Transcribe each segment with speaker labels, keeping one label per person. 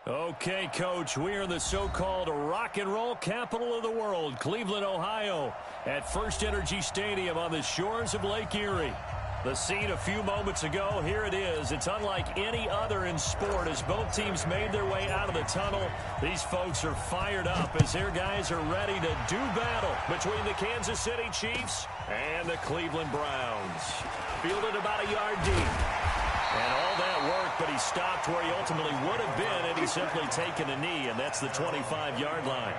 Speaker 1: Okay, Coach, we are in the so-called rock and roll capital of the world, Cleveland, Ohio, at First Energy Stadium on the shores of Lake Erie. The scene a few moments ago, here it is. It's unlike any other in sport as both teams made their way out of the tunnel. These folks are fired up as their guys are ready to do battle between the Kansas City Chiefs and the Cleveland Browns. Fielded about a yard deep. And all that work, but he stopped where he ultimately would have been had he simply taken a knee, and that's the 25-yard line.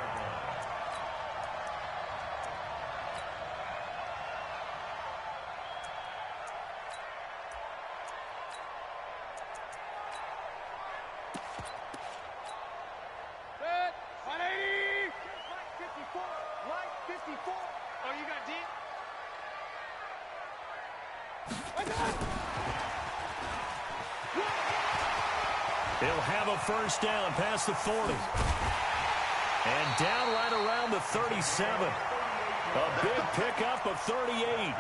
Speaker 1: He'll have a first down past the 40. And down right around the 37. A big pickup of 38.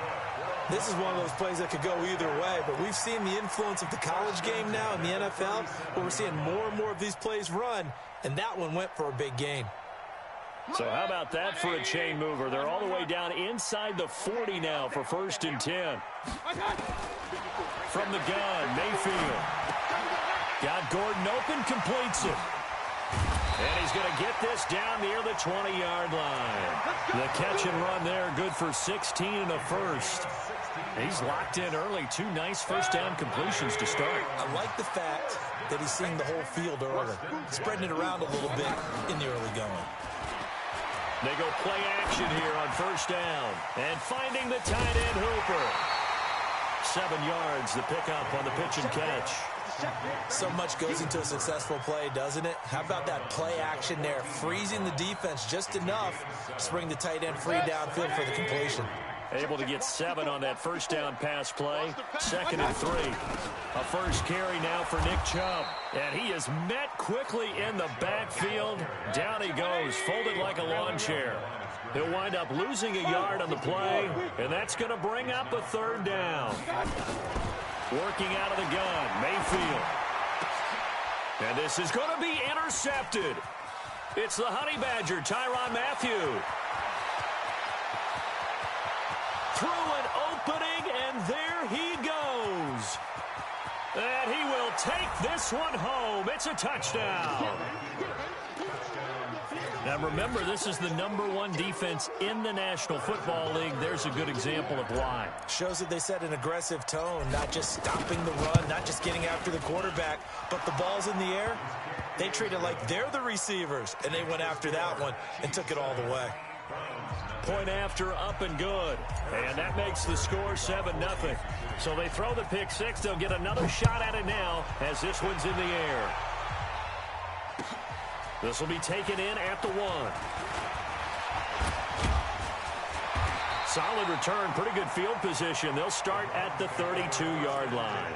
Speaker 2: This is one of those plays that could go either way, but we've seen the influence of the college game now in the NFL, where we're seeing more and more of these plays run, and that one went for a big gain.
Speaker 1: So how about that for a chain mover? They're all the way down inside the 40 now for 1st and 10. From the gun, Mayfield. Got Gordon open, completes it. And he's going to get this down near the 20-yard line. The catch and run there, good for 16 and a first. He's locked in early. 2 nice first down completions to start.
Speaker 2: I like the fact that he's seeing the whole field early, spreading it around a little bit in the early going.
Speaker 1: They go play action here on first down. And finding the tight end Hooper. 7 yards, the pickup on the pitch and catch.
Speaker 2: So much goes into a successful play, doesn't it? How about that play action there, freezing the defense just enough to bring the tight end free downfield for the completion.
Speaker 1: Able to get 7 on that first down pass play. 2nd and 3. A first carry now for Nick Chubb. And he is met quickly in the backfield. Down he goes, folded like a lawn chair. He'll wind up losing a yard on the play, and that's going to bring up a 3rd down. Working out of the gun, Mayfield. And this is going to be intercepted. It's the Honey Badger, Tyrann Mathieu. Through an opening, and there he goes. And he will take this one home. It's a touchdown. Now remember, this is the #1 defense in the National Football League. There's a good example of why.
Speaker 2: Shows that they set an aggressive tone, not just stopping the run, not just getting after the quarterback, but the ball's in the air. They treat it like they're the receivers, and they went after that one and took it all the way.
Speaker 1: Point after, up and good. And that makes the score 7-0. So they throw the pick six. They'll get another shot at it now as this one's in the air. This will be taken in at the 1. Solid return, pretty good field position. They'll start at the 32-yard line.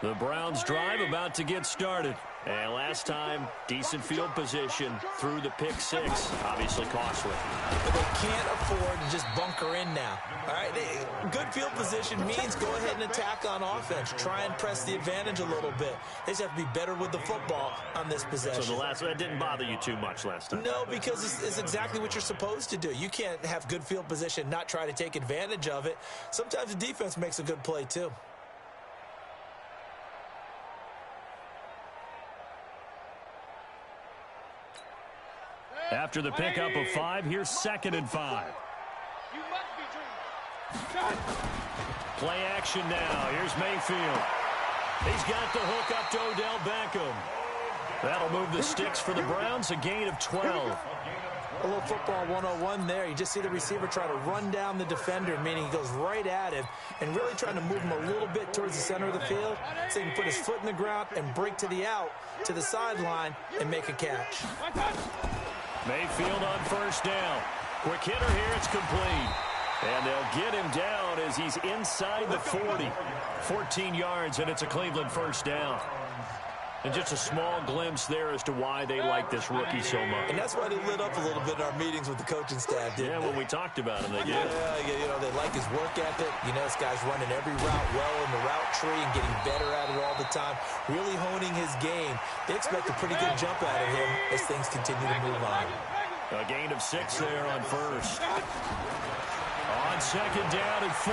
Speaker 1: The Browns drive about to get started. And last time, decent field position through the pick six. Obviously costly.
Speaker 2: But they can't afford to just bunker in now. All right, good field position means go ahead and attack on offense. Try and press the advantage a little bit. They just have to be better with the football on this possession.
Speaker 1: So that didn't bother you too much last time?
Speaker 2: No, because it's exactly what you're supposed to do. You can't have good field position, not try to take advantage of it. Sometimes the defense makes a good play too.
Speaker 1: After the pickup of 5, here's 2nd and 5. Play action now. Here's Mayfield. He's got the hook up to Odell Beckham. That'll move the sticks for the Browns, a gain of 12.
Speaker 2: A little football 101 there. You just see the receiver try to run down the defender, meaning he goes right at him and really trying to move him a little bit towards the center of the field so he can put his foot in the ground and break to the out, to the sideline, and make a catch.
Speaker 1: Mayfield on first down. Quick hitter here, it's complete. And they'll get him down as he's inside the 40. 14 yards, and it's a Cleveland first down. And just a small glimpse there as to why they like this rookie so much.
Speaker 2: And that's why they lit up a little bit in our meetings with the coaching staff, didn't they?
Speaker 1: When we talked about him, they did.
Speaker 2: Yeah, they like his work ethic. This guy's running every route well in the route tree and getting better at it all the time, really honing his game. They expect a pretty good jump out of him as things continue to move on.
Speaker 1: A gain of 6 there on first. On second down and 4,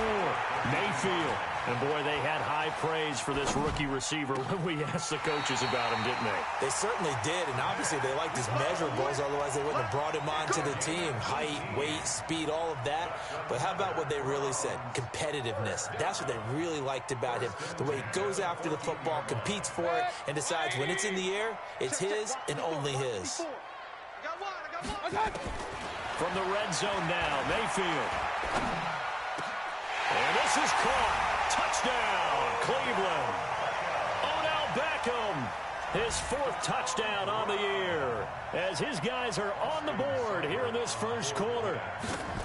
Speaker 1: Mayfield. And, boy, they had high praise for this rookie receiver when we asked the coaches about him, didn't they?
Speaker 2: They certainly did, and obviously they liked his measurables, otherwise they wouldn't have brought him onto the team. Height, weight, speed, all of that. But how about what they really said? Competitiveness. That's what they really liked about him. The way he goes after the football, competes for it, and decides when it's in the air, it's his and only his.
Speaker 1: From the red zone now, Mayfield. And this is caught. Touchdown, Cleveland. Odell Beckham, his 4th touchdown on the year, as his guys are on the board here in this first quarter.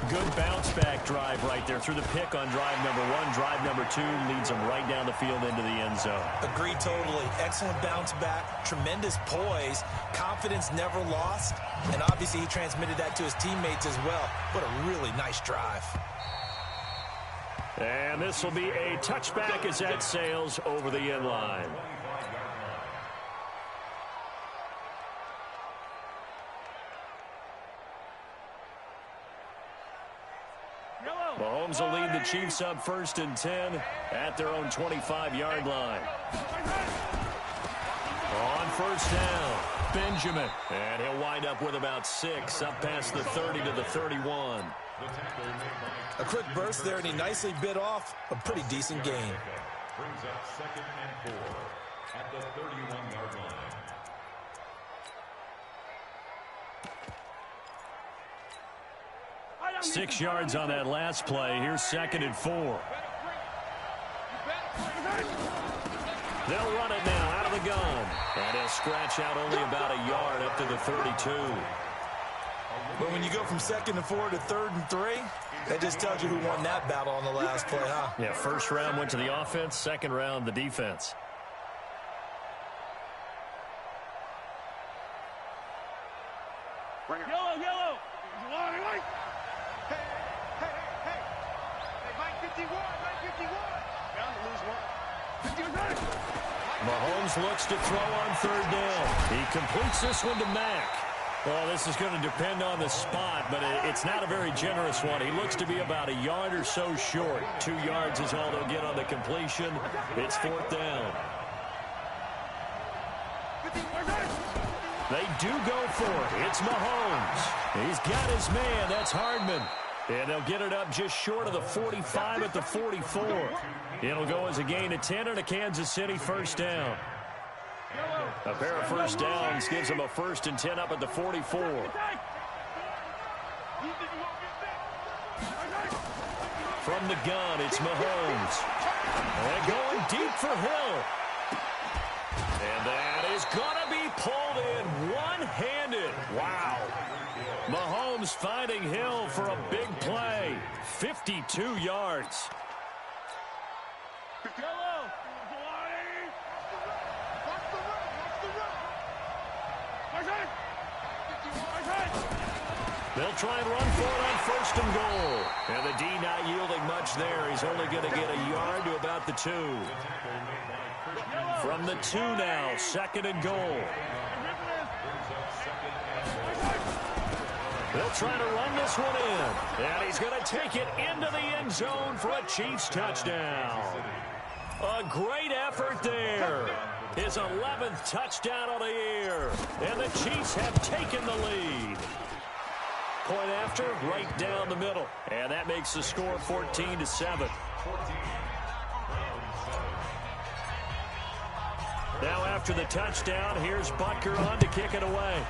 Speaker 1: Good bounce-back drive right there through the pick on drive number 1. Drive number 2 leads them right down the field into the end zone.
Speaker 2: Agreed totally. Excellent bounce-back, tremendous poise, confidence never lost, and obviously he transmitted that to his teammates as well. What a really nice drive.
Speaker 1: And this will be a touchback as that sails over the end line. Mahomes will lead the Chiefs up 1st and 10 at their own 25-yard line. On first down, Benjamin. And he'll wind up with about 6, up past the 30 to the 31.
Speaker 2: A quick burst there, and he nicely bit off a pretty decent gain.
Speaker 3: Brings up 2nd and 4 at the 31-yard line.
Speaker 1: Six yards on that last play. Here's 2nd and 4. They'll run it now out of the gun. And he'll scratch out only about a yard up to the 32.
Speaker 2: But when you go from 2nd and 4 to 3rd and 3, that just tells you who won that battle on the last play, huh?
Speaker 1: Yeah, first round went to the offense, second round the defense.
Speaker 4: Yellow, yellow. White. Hey. Mike 51. Bound to lose 1. 51.
Speaker 1: Mahomes looks to throw on 3rd down. He completes this one to Mack. Well, this is going to depend on the spot, but it's not a very generous one. He looks to be about a yard or so short. 2 yards is all they'll get on the completion. It's 4th down. They do go for it. It's Mahomes. He's got his man. That's Hardman. And they'll get it up just short of the 45 at the 44. It'll go as a gain of 10 and a Kansas City first down. A pair of first downs gives them a 1st and 10 up at the 44. From the gun, it's Mahomes. And going deep for Hill. And that is going to be pulled in one-handed. Wow. Mahomes finding Hill for a big play. 52 yards. They'll try and run for it on 1st and goal. And the D not yielding much there. He's only going to get a yard to about the 2. From the 2 now, 2nd and goal. They'll try to run this one in. And he's going to take it into the end zone for a Chiefs touchdown. A great effort there. His 11th touchdown of the year. And the Chiefs have taken the lead. Point after, right down the middle. And that makes the score 14-7. Now after the touchdown, here's Butker on to kick it away.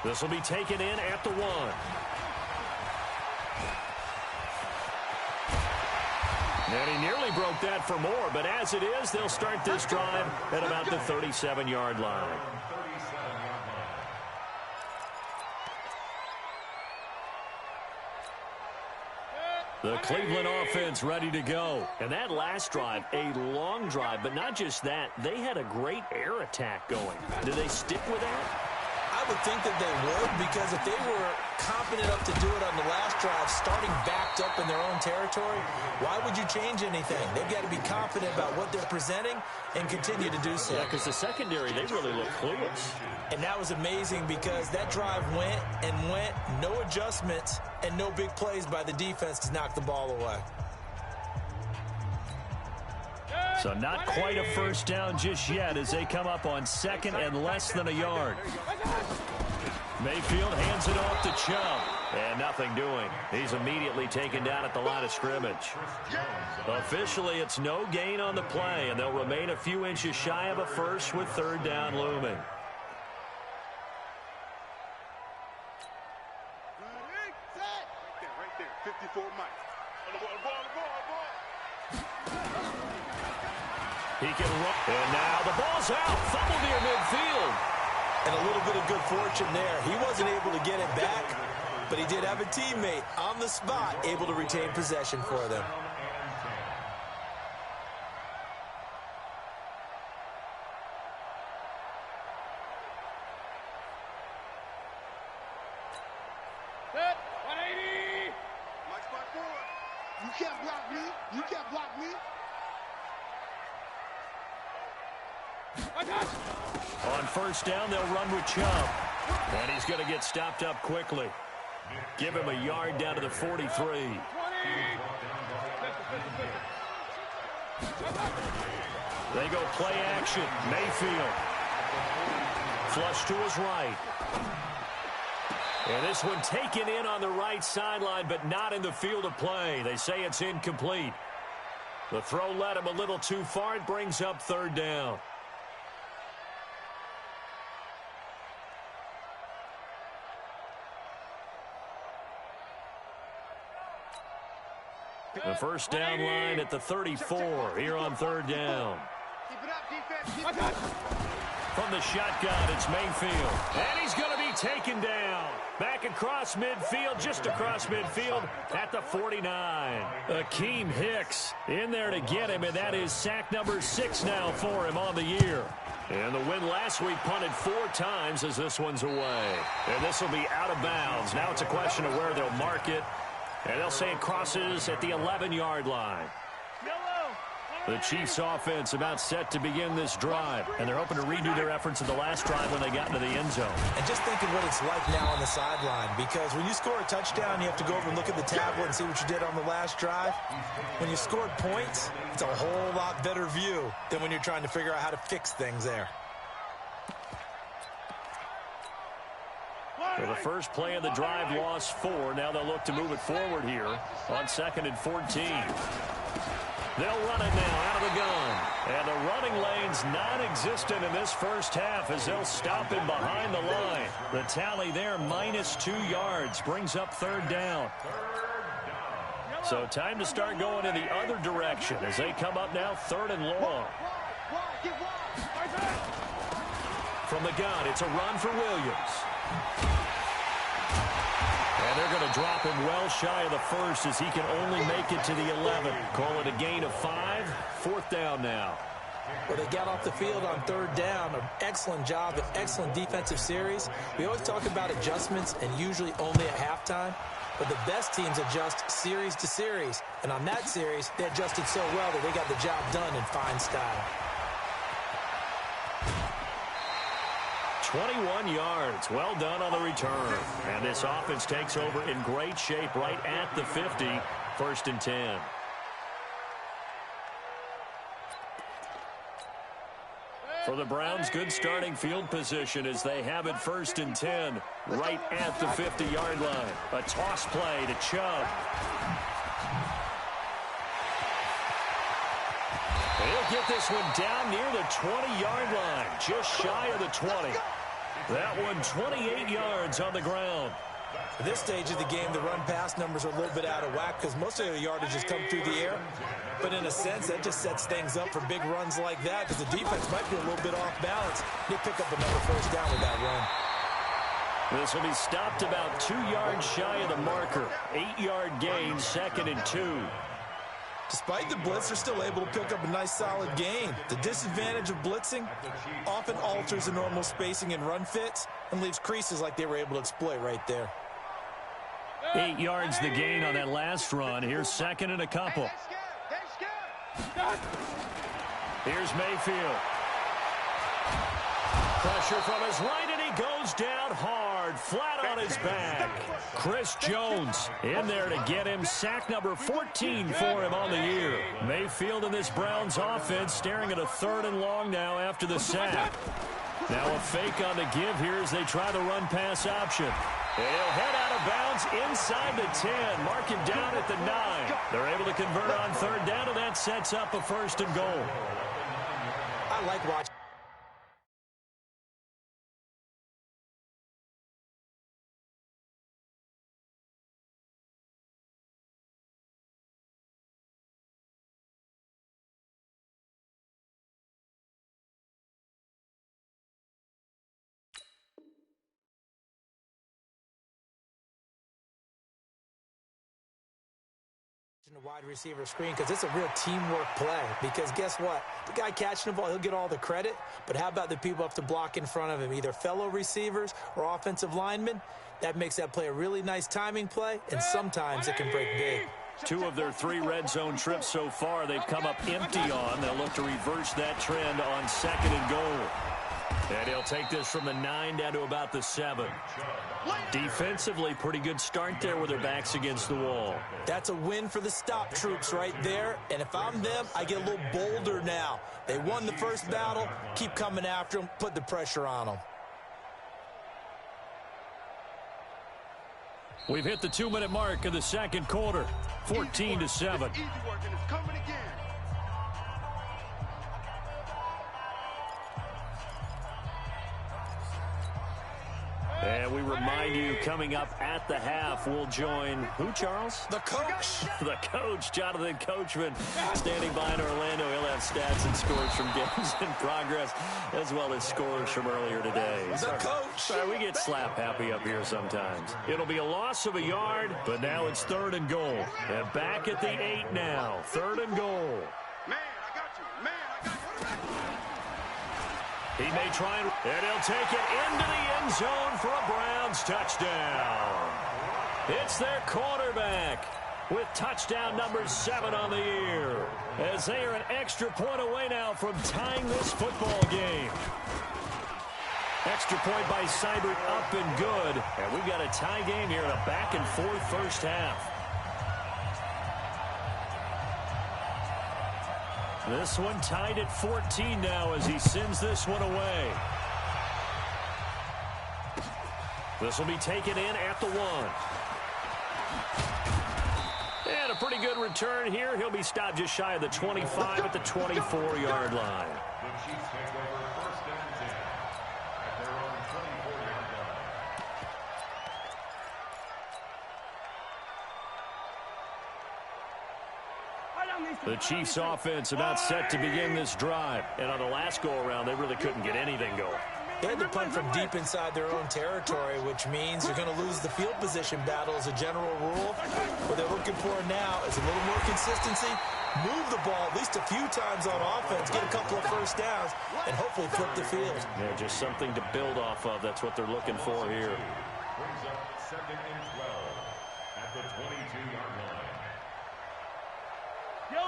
Speaker 1: This will be taken in at the 1. And he nearly broke that for more, but as it is, they'll start this drive at about the 37-yard line. The Cleveland offense ready to go. And that last drive, a long drive, but not just that. They had a great air attack going. Do they stick with that?
Speaker 2: I would think that they would, because if they were confident enough to do it on the last drive, starting backed up in their own territory, why would you change anything? They've got to be confident about what they're presenting and continue to do so.
Speaker 1: Yeah, because the secondary, they really look clueless.
Speaker 2: And that was amazing because that drive went and went, no adjustments and no big plays by the defense to knock the ball away.
Speaker 1: So not quite a first down just yet as they come up on second and less than a yard. Mayfield hands it off to Chubb. And nothing doing. He's immediately taken down at the line of scrimmage. Officially, it's no gain on the play, and they'll remain a few inches shy of a first with third down looming.
Speaker 4: Right there, 54 Mike. On the ball.
Speaker 1: He can run. And now the ball's out. Fumble near midfield.
Speaker 2: And a little bit of good fortune there. He wasn't able to get it back, but he did have a teammate on the spot able to retain possession for them.
Speaker 4: Set, 180. Mike spot forward. You can't block me. You can't block me.
Speaker 1: On first down, they'll run with Chubb. And he's going to get stopped up quickly. Give him a yard down to the 43. They go play action. Mayfield. Flush to his right. And this one taken in on the right sideline, but not in the field of play. They say it's incomplete. The throw led him a little too far. It brings up third down. The first down line at the 34 here on third down.
Speaker 4: Keep it up, defense. Keep it up.
Speaker 1: From the shotgun, it's Mayfield. And he's going to be taken down. Back across midfield, just across midfield at the 49. Akeem Hicks in there to get him, and that is sack number 6 now for him on the year. And the win last week punted 4 times as this one's away. And this will be out of bounds. Now it's a question of where they'll mark it. And they'll say it crosses at the 11-yard line. The Chiefs offense about set to begin this drive, and they're hoping to redo their efforts in the last drive when they got into the end zone.
Speaker 2: And just think of what it's like now on the sideline, because when you score a touchdown, you have to go over and look at the tablet and see what you did on the last drive. When you scored points, it's a whole lot better view than when you're trying to figure out how to fix things there.
Speaker 1: For the first play of the drive, lost 4. Now they'll look to move it forward here on 2nd and 14. They'll run it now out of the gun. And the running lane's non-existent in this first half as they'll stop him behind the line. The tally there, minus 2 yards, brings up third down. So time to start going in the other direction as they come up now 3rd and long. From the gun, it's a run for Williams. And they're going to drop him well shy of the first as he can only make it to the 11. Call it a gain of 5. 4th down now.
Speaker 2: Well, they got off the field on 3rd down. An excellent job, an excellent defensive series. We always talk about adjustments and usually only at halftime. But the best teams adjust series to series. And on that series, they adjusted so well that they got the job done in fine style.
Speaker 1: 21 yards. Well done on the return. And this offense takes over in great shape right at the 50. 1st and 10. For the Browns, good starting field position as they have it 1st and 10 right at the 50-yard line. A toss play to Chubb. He'll get this one down near the 20-yard line, just shy of the 20. That one 28 yards on the ground.
Speaker 2: At this stage of the game, the run-pass numbers are a little bit out of whack because most of the yardage has come through the air. But in a sense, that just sets things up for big runs like that because the defense might be a little bit off balance. They pick up another 1st down with that run.
Speaker 1: This will be stopped about 2 yards shy of the marker. 8-yard gain, 2nd and 2.
Speaker 2: Despite the blitz, they're still able to pick up a nice solid gain. The disadvantage of blitzing often alters the normal spacing and run fits and leaves creases like they were able to exploit right there.
Speaker 1: 8 yards the gain on that last run. Here's 2nd and a couple. Here's Mayfield. Pressure from his right, and he goes down hard, flat on his back. Chris Jones in there to get him. Sack number 14 for him on the year. Mayfield and this Browns offense staring at a 3rd and long now after the sack. Now a fake on the give here as they try the run-pass option. He'll head out of bounds inside the 10. Mark him down at the 9. They're able to convert on 3rd down, and that sets up a 1st and goal.
Speaker 2: I like watching. The wide receiver screen because it's a real teamwork play, because guess what? The guy catching the ball, he'll get all the credit, but how about the people up to block in front of him, either fellow receivers or offensive linemen? That makes that play a really nice timing play, and sometimes it can break big.
Speaker 1: 2 of their 3 red zone trips so far they've come up empty on. They'll look to reverse that trend on 2nd and goal. And he'll take this from the 9 down to about the 7. Defensively, pretty good start there with their backs against the wall.
Speaker 2: That's a win for the stop troops right there. And if I'm them, I get a little bolder now. They won the first battle. Keep coming after them. Put the pressure on them.
Speaker 1: We've hit the 2-minute mark of the 2nd quarter. 14-7. And we remind you, coming up at the half, we'll join who, Charles?
Speaker 2: The coach.
Speaker 1: The coach, Jonathan Coachman, standing by in Orlando. He'll have stats and scores from games in progress, as well as scores from earlier today.
Speaker 2: The coach.
Speaker 1: Sorry, we get slap happy up here sometimes. It'll be a loss of a yard, but now it's 3rd and goal. And back at the 8 now, 3rd and goal.
Speaker 4: Man, I got you. Man, I got you.
Speaker 1: He may try, and he'll take it into the end zone for a Browns touchdown. It's their quarterback with touchdown number 7 on the year, as they are an extra point away now from tying this football game. Extra point by Seibert up and good. And we've got a tie game here in a back-and-forth first half. This one tied at 14 now as he sends this one away. This will be taken in at the 1. And a pretty good return here. He'll be stopped just shy of the 25 at the 24-yard line.
Speaker 3: The Chiefs take over 1st and 10 at their own 24-yard line.
Speaker 1: The Chiefs offense about set to begin this drive. And on the last go-around, they really couldn't get anything going.
Speaker 2: They had to punt from deep inside their own territory, which means they're going to lose the field position battle as a general rule. What they're looking for now is a little more consistency, move the ball at least a few times on offense, get a couple of first downs, and hopefully flip the field.
Speaker 1: Yeah, just something to build off of. That's what they're looking for here.
Speaker 3: Brings up 2nd and 12 at the 22-yard line.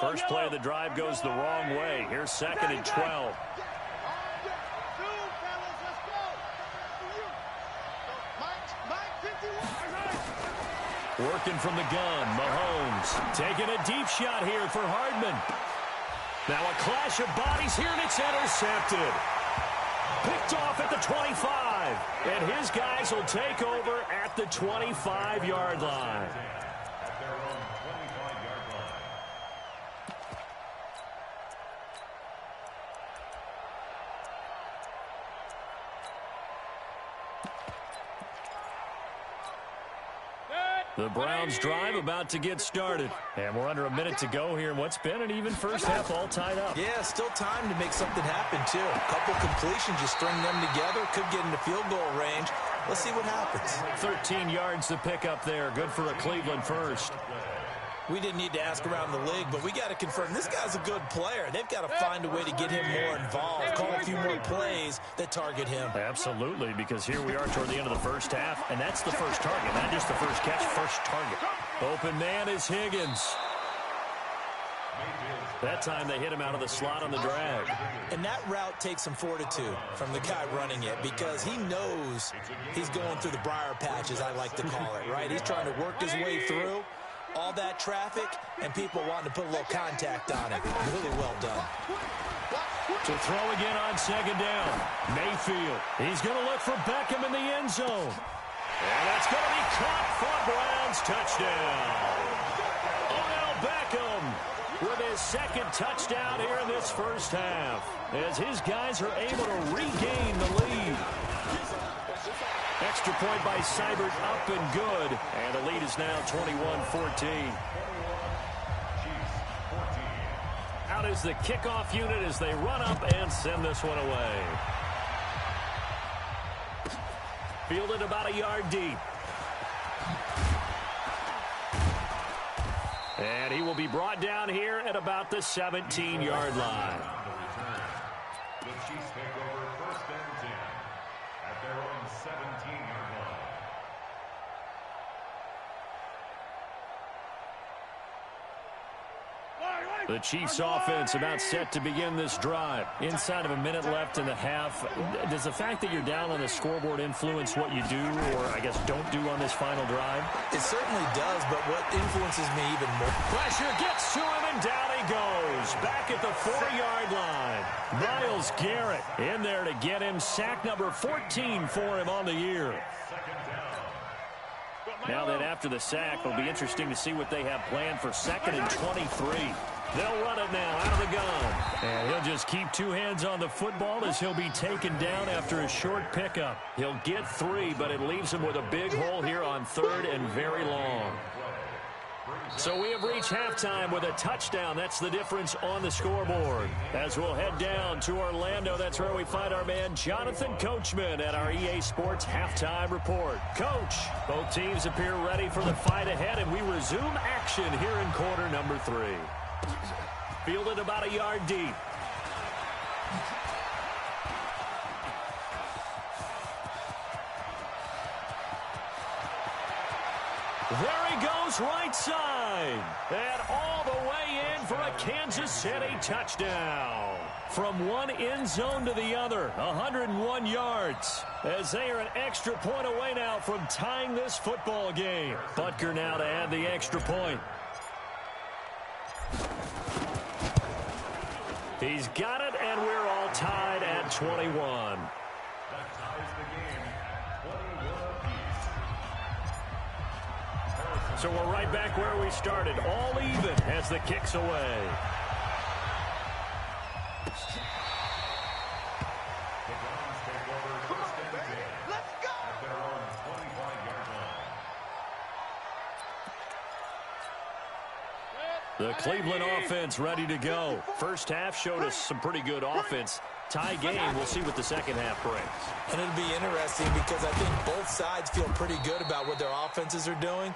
Speaker 1: First play of the drive goes the wrong way. Here's 2nd and 12. Working from the gun, Mahomes taking a deep shot here for Hardman. Now a clash of bodies here, and it's intercepted. Picked off at the 25, and his guys will take over at the 25-yard line.
Speaker 3: At their own 25-yard line.
Speaker 1: The Browns drive about to get started. And we're under a minute to go here in what's been an even first half, all tied up.
Speaker 2: Yeah, still time to make something happen, too. A couple completions, you string them together, could get into field goal range. Let's see what happens.
Speaker 1: 13 yards to pick up there. Good for a Cleveland first.
Speaker 2: We didn't need to ask around the league, but we got to confirm this guy's a good player. They've got to find a way to get him more involved, call a few more plays that target him.
Speaker 1: Absolutely, because here we are toward the end of the first half, and that's the first target, not just the first catch, first target. Open man is Higgins. That time they hit him out of the slot on the drag.
Speaker 2: And that route takes some fortitude from the guy running it because he knows he's going through the briar patch, as I like to call it, right? He's trying to work his way through all that traffic and people wanting to put a little contact on it. Really well done.
Speaker 1: To throw again on second down. Mayfield. He's going to look for Beckham in the end zone. And that's going to be caught for Browns. Touchdown. Odell Beckham with his second touchdown here in this first half, as his guys are able to regain the lead. Extra point by Seibert, up and good. And the lead is now 21-14. Out is the kickoff unit as they run up and send this one away. Fielded about a yard deep. And he will be brought down here at about the 17-yard line.
Speaker 3: The Chiefs take over first and 10 at their own 17-yard line.
Speaker 1: The Chiefs offense about set to begin this drive. Inside of a minute left in the half. Does the fact that you're down on the scoreboard influence what you do, or I guess don't do on this final drive?
Speaker 2: It certainly does, but what influences me even more?
Speaker 1: Pressure gets to him, and down he goes. Back at the 4-yard line. Myles Garrett in there to get him. Sack number 14 for him on the year. Now that after the sack, it'll be interesting to see what they have planned for 2nd and 23. They'll run it now out of the gun. And he'll just keep two hands on the football as he'll be taken down after a short pickup. He'll get 3, but it leaves him with a big hole here on 3rd and very long. So we have reached halftime with a touchdown. That's the difference on the scoreboard. As we'll head down to Orlando, that's where we find our man Jonathan Coachman at our EA Sports Halftime Report. Coach, both teams appear ready for the fight ahead, and we resume action here in quarter number 3. Fielded about a yard deep. There he goes, right side. And all the way in for a Kansas City touchdown. From one end zone to the other, 101 yards. As they are an extra point away now from tying this football game. Butker now to add the extra point. He's got it, and we're all tied at 21.
Speaker 3: That ties the game at 21 apiece.
Speaker 1: So we're right back where we started, all even as the kick's away.
Speaker 3: The Browns take over first and 10 at their own 25-yard line.
Speaker 1: The Cleveland offense ready to go. First half showed us some pretty good offense. Tie game, we'll see what the second half brings.
Speaker 2: And it'll be interesting because I think both sides feel pretty good about what their offenses are doing.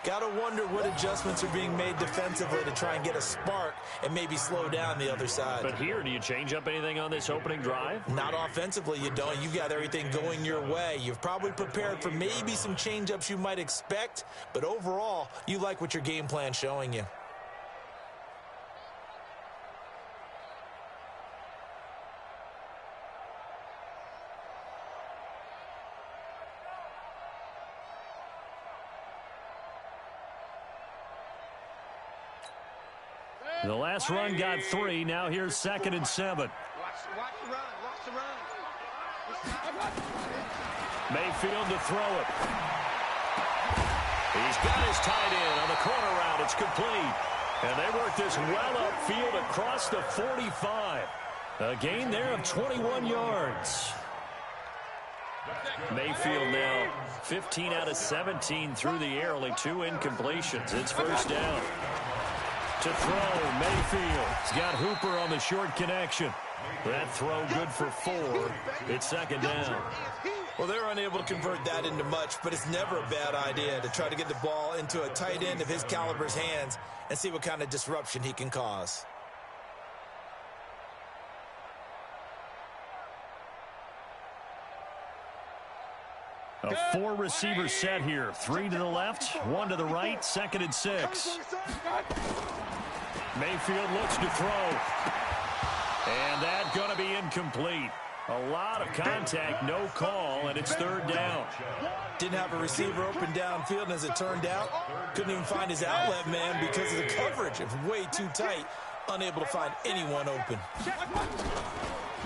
Speaker 2: Got to wonder what adjustments are being made defensively to try and get a spark and maybe slow down the other side.
Speaker 1: But here, do you change up anything on this opening drive?
Speaker 2: Not offensively, you don't. You've got everything going your way. You've probably prepared for maybe some change-ups you might expect, but overall, you like what your game plan's showing you.
Speaker 1: The last run got 3. Now here's 2nd and 7.
Speaker 4: Watch the run. Watch the run.
Speaker 1: Mayfield to throw it. He's got his tight end on the corner route. It's complete. And they work this well upfield across the 45. A gain there of 21 yards. Mayfield now 15 out of 17 through the air. Only 2 incompletions. It's first down. To throw, Mayfield. He's got Hooper on the short connection. That throw good for 4. It's second down.
Speaker 2: Well, they're unable to convert that into much, but it's never a bad idea to try to get the ball into a tight end of his caliber's hands and see what kind of disruption he can cause.
Speaker 1: A four-receiver set here. 3 to the left, 1 to the right, 2nd and 6. Mayfield looks to throw. And that's going to be incomplete. A lot of contact, no call, and it's 3rd down.
Speaker 2: Didn't have a receiver open downfield, and as it turned out, couldn't even find his outlet man because of the coverage. It was way too tight, unable to find anyone open.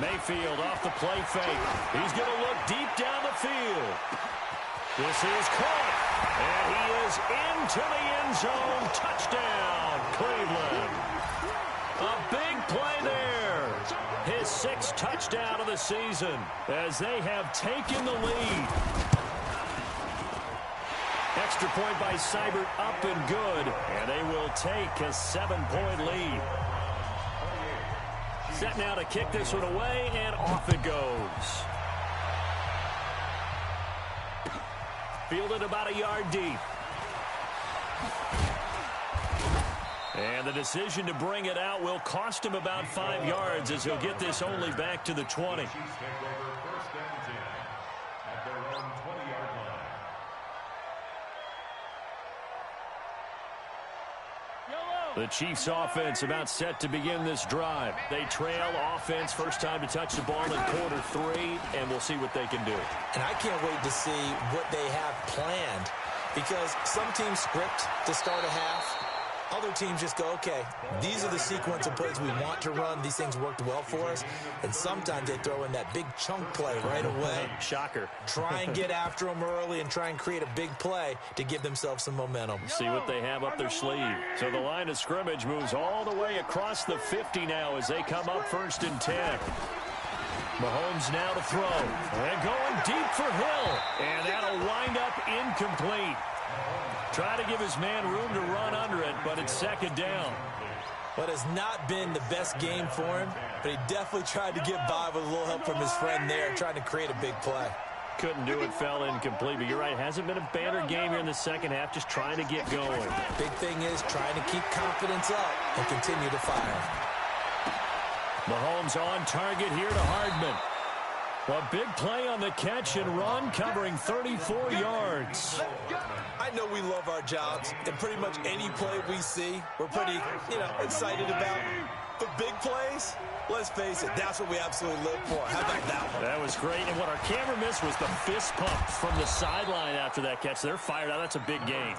Speaker 1: Mayfield off the play fake. He's going to look deep down the field. This is caught, and he is into the end zone. Touchdown, Cleveland. A big play there. His 6th touchdown of the season as they have taken the lead. Extra point by Seibert, up and good, and they will take a 7-point lead. Set now to kick this one away, and off it goes. Fielded about a yard deep. And the decision to bring it out will cost him about 5 yards as he'll get this only back to the 20. The Chiefs offense about set to begin this drive. They trail offense, first time to touch the ball in quarter 3, and we'll see what they can do.
Speaker 2: And I can't wait to see what they have planned, because some teams script to start a half. Other teams just go, okay, these are the sequence of plays we want to run. These things worked well for us. And sometimes they throw in that big chunk play right away.
Speaker 1: Shocker.
Speaker 2: Try and get after them early and try and create a big play to give themselves some momentum.
Speaker 1: See what they have up their sleeve. So the line of scrimmage moves all the way across the 50 now as they come up 1st and 10. Mahomes now to throw. And going deep for Hill. And that'll wind up incomplete. Try to give his man room to run under it, but it's 2nd down.
Speaker 2: What has not been the best game for him, but he definitely tried to get by with a little help from his friend there, trying to create a big play.
Speaker 1: Couldn't do it, fell incomplete, but you're right, hasn't been a banner game here in the second half, just trying to get going.
Speaker 2: Big thing is trying to keep confidence up and continue to fire.
Speaker 1: Mahomes on target here to Hardman. A big play on the catch and run, covering 34 yards.
Speaker 2: I know we love our jobs, and pretty much any play we see, we're pretty, excited about. But big plays, let's face it, that's what we absolutely live for. How about that one?
Speaker 1: That was great, and what our camera missed was the fist pump from the sideline after that catch. They're fired out. That's a big gain.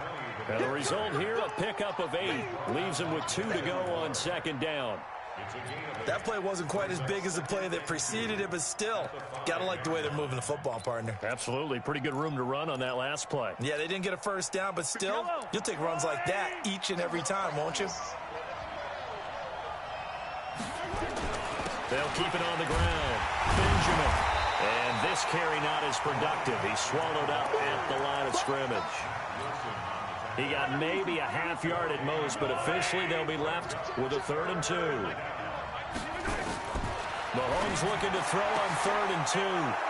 Speaker 1: And the result here, a pickup of 8. Leaves them with 2 to go on 2nd down.
Speaker 2: That play wasn't quite as big as the play that preceded it, but still, gotta like the way they're moving the football, partner.
Speaker 1: Absolutely. Pretty good room to run on that last play.
Speaker 2: Yeah, they didn't get a first down, but still, you'll take runs like that each and every time, won't you?
Speaker 1: They'll keep it on the ground. Benjamin. And this carry not as productive. He's swallowed up at the line of scrimmage. He got maybe a half yard at most, but officially they'll be left with a 3rd and 2. Mahomes looking to throw on 3rd and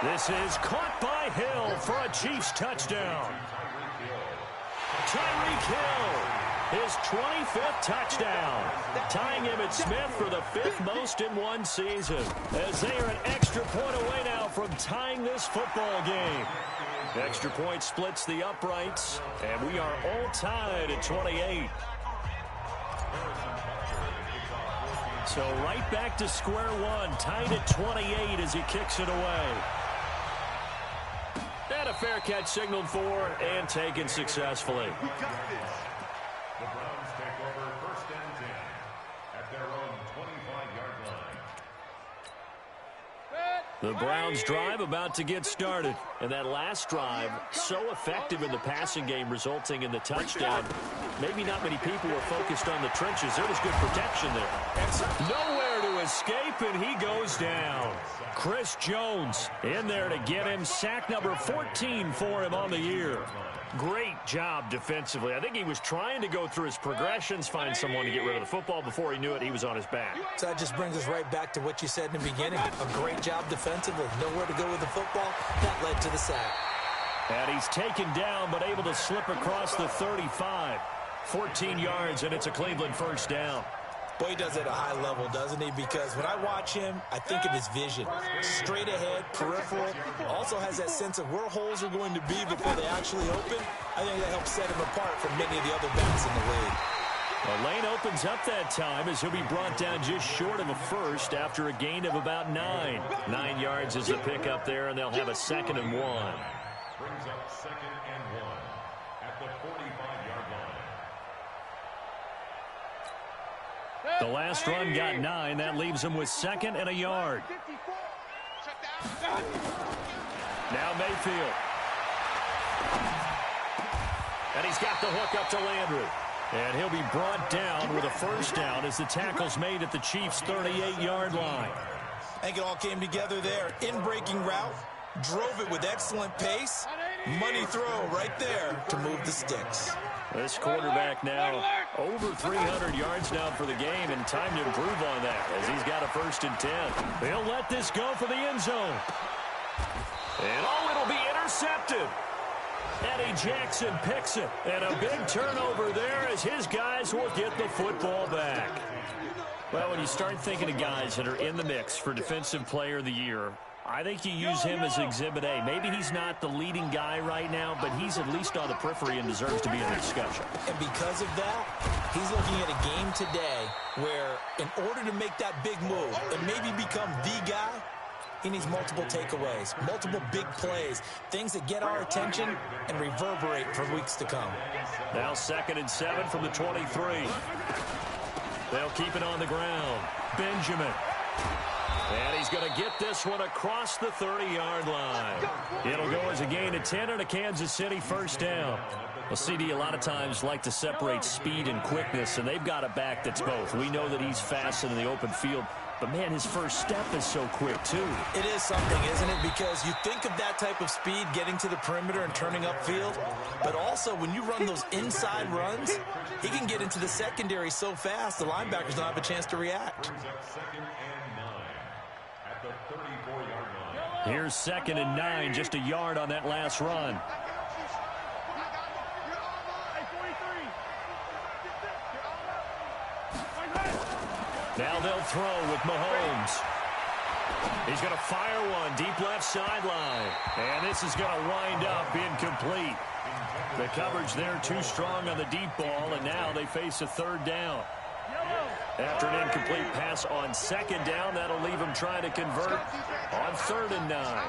Speaker 1: 2. This is caught by Hill for a Chiefs touchdown. Tyreek Hill, his 25th touchdown, tying Emmitt Smith for the 5th most in one season, as they are an extra point away now from tying this football game. Extra point splits the uprights, and we are all tied at 28. So right back to square one, tied at 28 as he kicks it away. And a fair catch signaled for and taken successfully.
Speaker 3: The Browns take over 1st and 10 at their own 25-yard line.
Speaker 1: The Browns drive about to get started. And that last drive, so effective in the passing game, resulting in the touchdown. Maybe not many people were focused on the trenches. There was good protection there. Nowhere to escape, and he goes down. Chris Jones in there to get him. Sack number 14 for him on the year. Great job defensively. I think he was trying to go through his progressions, find someone to get rid of the football. Before he knew it, he was on his back.
Speaker 2: So that just brings us right back to what you said in the beginning. A great job defensively. Nowhere to go with the football. That led to the sack.
Speaker 1: And he's taken down, but able to slip across the 35. 14 yards, and it's a Cleveland first down.
Speaker 2: Boy, he does it at a high level, doesn't he? Because when I watch him, I think of his vision. Straight ahead, peripheral. Also has that sense of where holes are going to be before they actually open. I think that helps set him apart from many of the other backs in the league.
Speaker 1: The lane opens up that time as he'll be brought down just short of a first after a gain of about 9. 9 yards is the pickup there, and they'll have a 2nd and 1.
Speaker 3: Brings up 2nd and 1 at the 45-yard line.
Speaker 1: The last run got 9. That leaves him with 2nd and a yard. Now Mayfield. And he's got the hook up to Landry. And he'll be brought down with a first down as the tackle's made at the Chiefs' 38-yard line.
Speaker 2: I think it all came together there. In-breaking route. Drove it with excellent pace. Money throw right there to move the sticks.
Speaker 1: This quarterback now over 300 yards now for the game, and time to improve on that as he's got a 1st and 10. He'll let this go for the end zone. And it'll be intercepted. Eddie Jackson picks it, and a big turnover there as his guys will get the football back. Well, when you start thinking of guys that are in the mix for Defensive Player of the Year, I think you use him as Exhibit A. Maybe he's not the leading guy right now, but he's at least on the periphery and deserves to be in the discussion.
Speaker 2: And because of that, he's looking at a game today where in order to make that big move and maybe become the guy, he needs multiple takeaways, multiple big plays, things that get our attention and reverberate for weeks to come.
Speaker 1: Now 2nd and 7 from the 23. They'll keep it on the ground. Benjamin. And he's going to get this one across the 30-yard line. It'll go as a gain of 10 and a Kansas City first down. Well, CD a lot of times like to separate speed and quickness, and they've got a back that's both. We know that he's fast in the open field, but, man, his first step is so quick, too.
Speaker 2: It is something, isn't it? Because you think of that type of speed getting to the perimeter and turning upfield, but also when you run those inside runs, he can get into the secondary so fast the linebackers don't have a chance to react.
Speaker 1: Here's 2nd and 9, just a yard on that last run. Now they'll throw with Mahomes. He's going to fire one deep left sideline. And this is going to wind up incomplete. The coverage there too strong on the deep ball, and now they face a 3rd down. After an incomplete pass on 2nd down, that'll leave him trying to convert on 3rd and 9.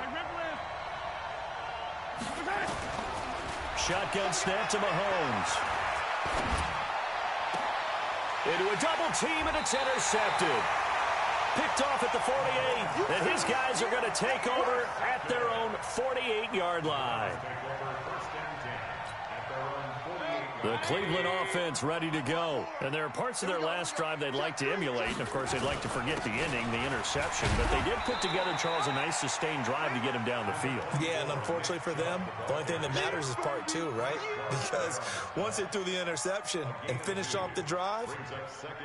Speaker 1: Shotgun snap to Mahomes. Into a double team, and it's intercepted. Picked off at the 48, and his guys are going to take over at their own 48-yard line. The Cleveland offense ready to go. And there are parts of their last drive they'd like to emulate. And, of course, they'd like to forget the ending, the interception. But they did put together, Charles, a nice sustained drive to get him down the field.
Speaker 2: Yeah, and unfortunately for them, the only thing that matters is part 2, right? Because once they threw the interception and finished off the drive,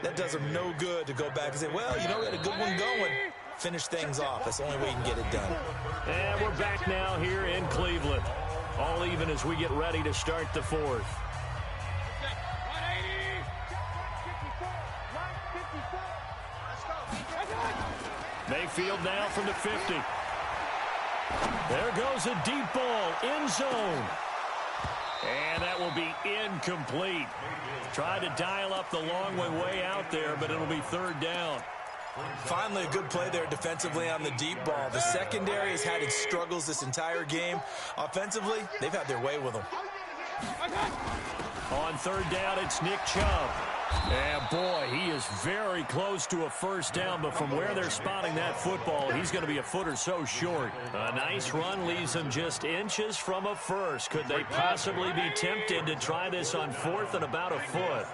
Speaker 2: that does them no good to go back and say, well, you know, we had a good one going. Finish things off. That's the only way you can get it done.
Speaker 1: And we're back now here in Cleveland. All even as we get ready to start the 4th. Mayfield now from the 50. There goes a deep ball, end zone. And that will be incomplete. Tried to dial up the long way out there, but it'll be 3rd down.
Speaker 2: Finally, a good play there defensively on the deep ball. The secondary has had its struggles this entire game. Offensively, they've had their way with them.
Speaker 1: On 3rd down, it's Nick Chubb. And, boy, he is very close to a first down, but from where they're spotting that football, he's going to be a foot or so short. A nice run leaves him just inches from a first. Could they possibly be tempted to try this on 4th and about a foot?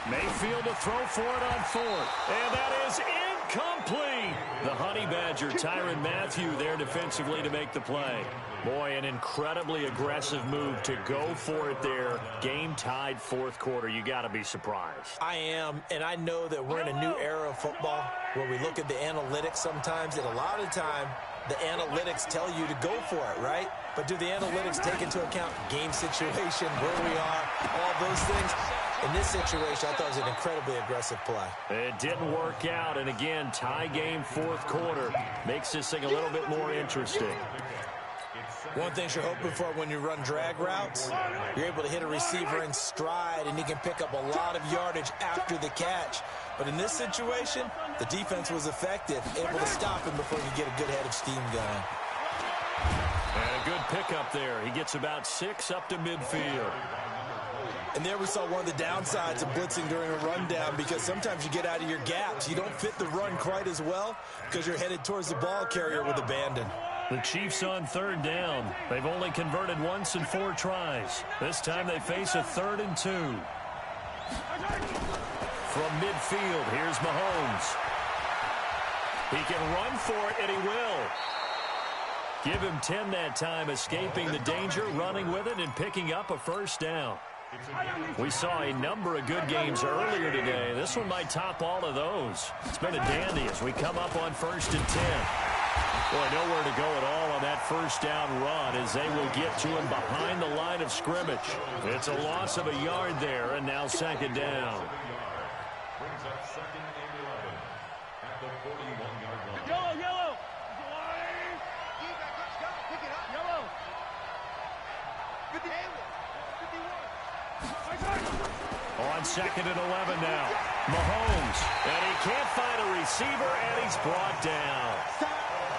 Speaker 1: Mayfield to throw for it on fourth. And that is incomplete. The Honey Badger, Tyrann Mathieu, there defensively to make the play. Boy, an incredibly aggressive move to go for it there. Game tied fourth quarter. You got to be surprised.
Speaker 2: I am, and I know that we're in a new era of football where we look at the analytics sometimes, and a lot of the time the analytics tell you to go for it, right? But do the analytics take into account game situation, where we are, all those things? In this situation, I thought it was an incredibly aggressive play.
Speaker 1: It didn't work out, and again, tie game fourth quarter makes this thing a little bit more interesting.
Speaker 2: One thing you're hoping for when you run drag routes, you're able to hit a receiver in stride, and he can pick up a lot of yardage after the catch. But in this situation, the defense was effective, able to stop him before he get a good head of steam going.
Speaker 1: And a good pickup there. He gets about 6 up to midfield.
Speaker 2: And there we saw one of the downsides of blitzing during a rundown, because sometimes you get out of your gaps. You don't fit the run quite as well because you're headed towards the ball carrier with abandon.
Speaker 1: The Chiefs on third down. They've only converted once in 4 tries. This time they face a 3rd and 2. From midfield, here's Mahomes. He can run for it, and he will. Give him 10 that time, escaping the danger, running with it, and picking up a first down. We saw a number of good games earlier today. This one might top all of those. It's been a dandy as we come up on 1st and 10. Boy, nowhere to go at all on that first down run as they will get to him behind the line of scrimmage. It's a loss of a yard there, and now 2nd down.
Speaker 3: Brings up 2nd and 11 at the 41-yard line.
Speaker 4: Yellow. Pick it up. Yellow. 51.
Speaker 1: On 2nd and 11 now. Mahomes, and he can't find a receiver, and he's brought down.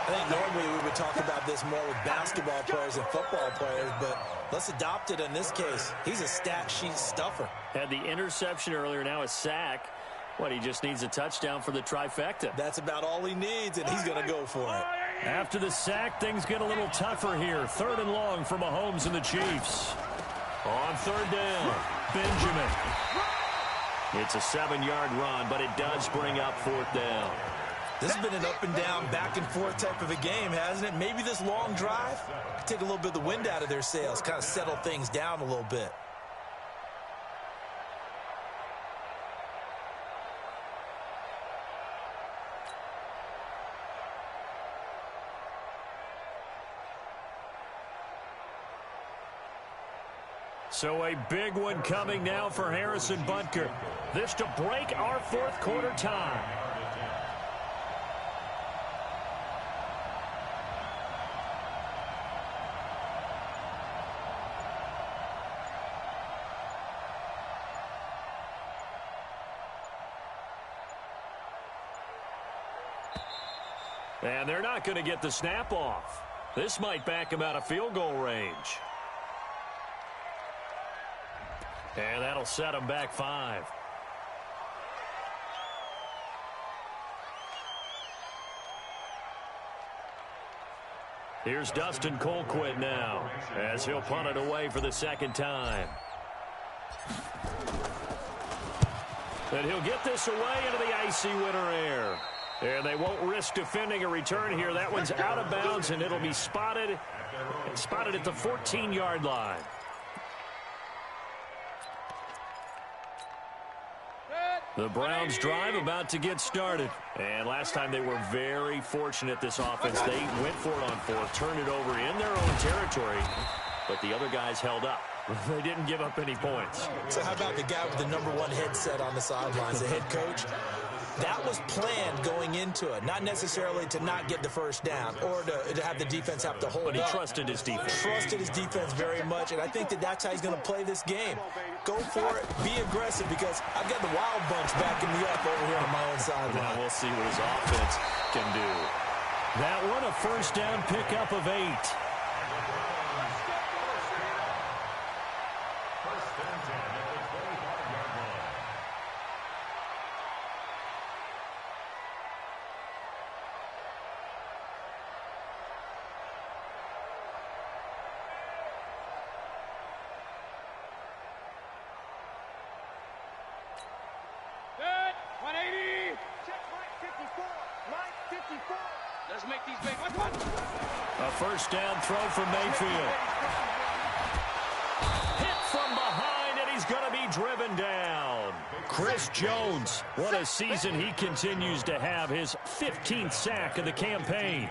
Speaker 2: I think normally we would talk about this more with basketball players and football players, but let's adopt it in this case. He's a stat sheet stuffer.
Speaker 1: Had the interception earlier, now a sack. What, he just needs a touchdown for the trifecta.
Speaker 2: That's about all he needs, and he's going to go for it.
Speaker 1: After the sack, things get a little tougher here. 3rd and long for Mahomes and the Chiefs. On 3rd down, Benjamin. It's a 7-yard run, but it does bring up 4th down.
Speaker 2: This has been an up and down, back and forth type of a game, hasn't it? Maybe this long drive could take a little bit of the wind out of their sails, kind of settle things down a little bit.
Speaker 1: So a big one coming now for Harrison Butker. This to break our fourth quarter tie. And they're not going to get the snap off. This might back him out of field goal range. And that'll set him back 5. Here's Dustin Colquitt now as he'll punt it away for the 2nd time. And he'll get this away into the icy winter air. And they won't risk defending a return here. That one's out of bounds, and it'll be spotted at the 14-yard line. The Browns drive about to get started. And last time they were very fortunate, this offense. They went for it on 4th, turned it over in their own territory, but the other guys held up. They didn't give up any points.
Speaker 2: So how about the guy with the #1 headset on the sidelines, the head coach? That was planned going into it, not necessarily to not get the first down or to have the defense have to hold up.
Speaker 1: But he trusted his defense.
Speaker 2: Trusted his defense very much, and I think that's how he's going to play this game. Go for it, be aggressive, because I've got the wild bunch backing me up over here on my own sideline.
Speaker 1: Now we'll see what his offense can do. That one, a first down pickup of 8.
Speaker 4: Let's make these big.
Speaker 1: A first down throw from Mayfield. Hit from behind, and he's going to be driven down. Chris Jones, what a season he continues to have. His 15th sack of the campaign.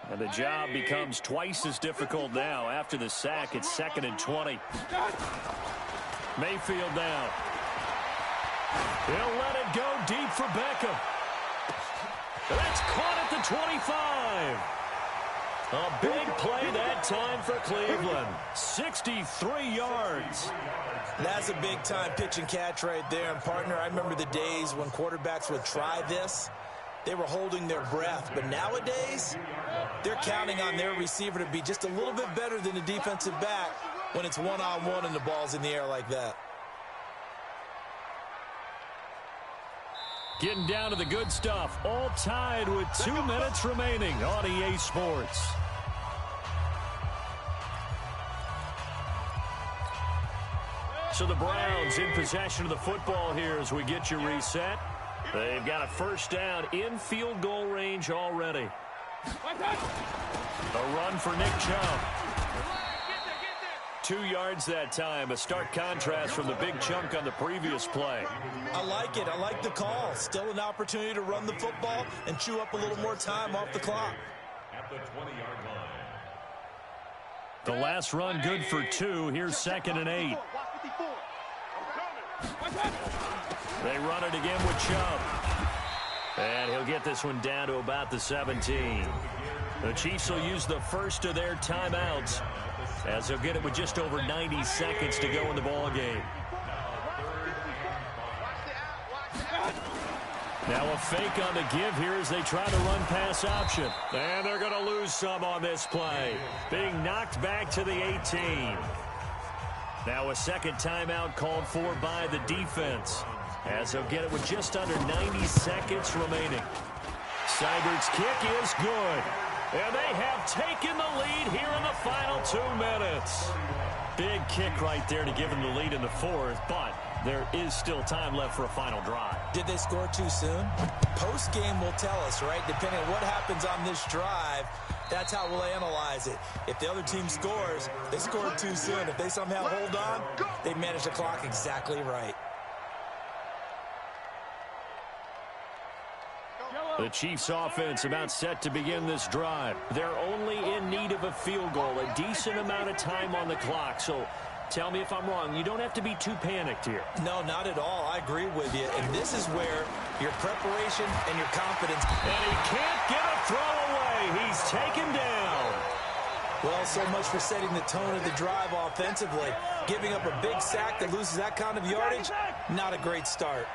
Speaker 1: And the job becomes twice as difficult now. After the sack, it's 2nd and 20. Mayfield now. He'll let it go deep for Beckham. That's caught at the 25. A big play that time for Cleveland. 63 yards.
Speaker 2: That's a big-time pitch and catch right there. And, partner, I remember the days when quarterbacks would try this. They were holding their breath. But nowadays, they're counting on their receiver to be just a little bit better than the defensive back when it's one-on-one and the ball's in the air like that.
Speaker 1: Getting down to the good stuff. All tied with 2 minutes remaining on EA Sports. So the Browns in possession of the football here as we get you reset. They've got a first down in field goal range already. A run for Nick Chubb. 2 yards that time. A stark contrast from the big chunk on the previous play.
Speaker 2: I like it. I like the call. Still an opportunity to run the football and chew up a little more time off the clock.
Speaker 3: At the 20-yard line.
Speaker 1: The last run good for 2. Here's 2nd and 8. They run it again with Chubb. And he'll get this one down to about the 17. The Chiefs will use the first of their timeouts as they'll get it with just over 90 seconds to go in the ball game. Now a fake on the give here as they try to run pass option. And they're going to lose some on this play. Being knocked back to the 18. Now a second timeout called for by the defense as they'll get it with just under 90 seconds remaining. Seibert's kick is good. And they have taken the lead here in the final 2 minutes. Big kick right there to give them the lead in the 4th, but there is still time left for a final drive.
Speaker 2: Did they score too soon? Post-game will tell us, right? Depending on what happens on this drive, that's how we'll analyze it. If the other team scores, they scored too soon. If they somehow hold on, they manage the clock exactly right.
Speaker 1: The Chiefs offense about set to begin this drive. They're only in need of a field goal, a decent amount of time on the clock. So tell me if I'm wrong. You don't have to be too panicked here.
Speaker 2: No, not at all. I agree with you. And this is where your preparation and your confidence.
Speaker 1: And he can't get a throw away. He's taken down.
Speaker 2: Well, so much for setting the tone of the drive offensively. Giving up a big sack that loses that kind of yardage, not a great start.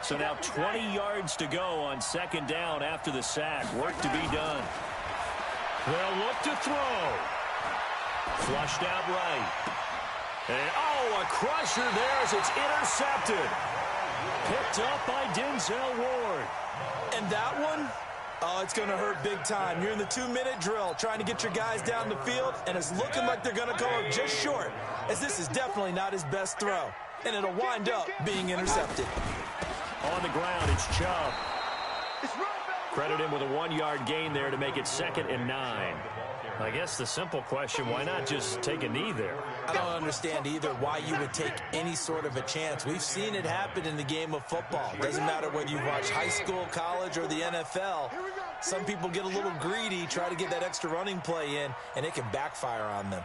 Speaker 1: So now 20 yards to go on 2nd down after the sack. Work to be done. They'll look to throw. Flushed out right. And, oh, a crusher there as it's intercepted. Picked up by Denzel Ward.
Speaker 2: And that one, oh, it's going to hurt big time. You're in the 2-minute drill trying to get your guys down the field, and it's looking like they're going to go just short, as this is definitely not his best throw. And it'll wind up being intercepted.
Speaker 1: On the ground, it's Chubb. Credit him with a 1-yard gain there to make it 2nd and 9. I guess the simple question, why not just take a knee there?
Speaker 2: I don't understand either why you would take any sort of a chance. We've seen it happen in the game of football. Doesn't matter whether you watch high school, college, or the NFL. Some people get a little greedy, try to get that extra running play in, and it can backfire on them.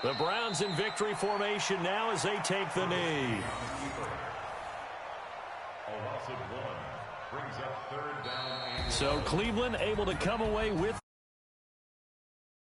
Speaker 1: The Browns in victory formation now as they take the knee. So Cleveland able to come away with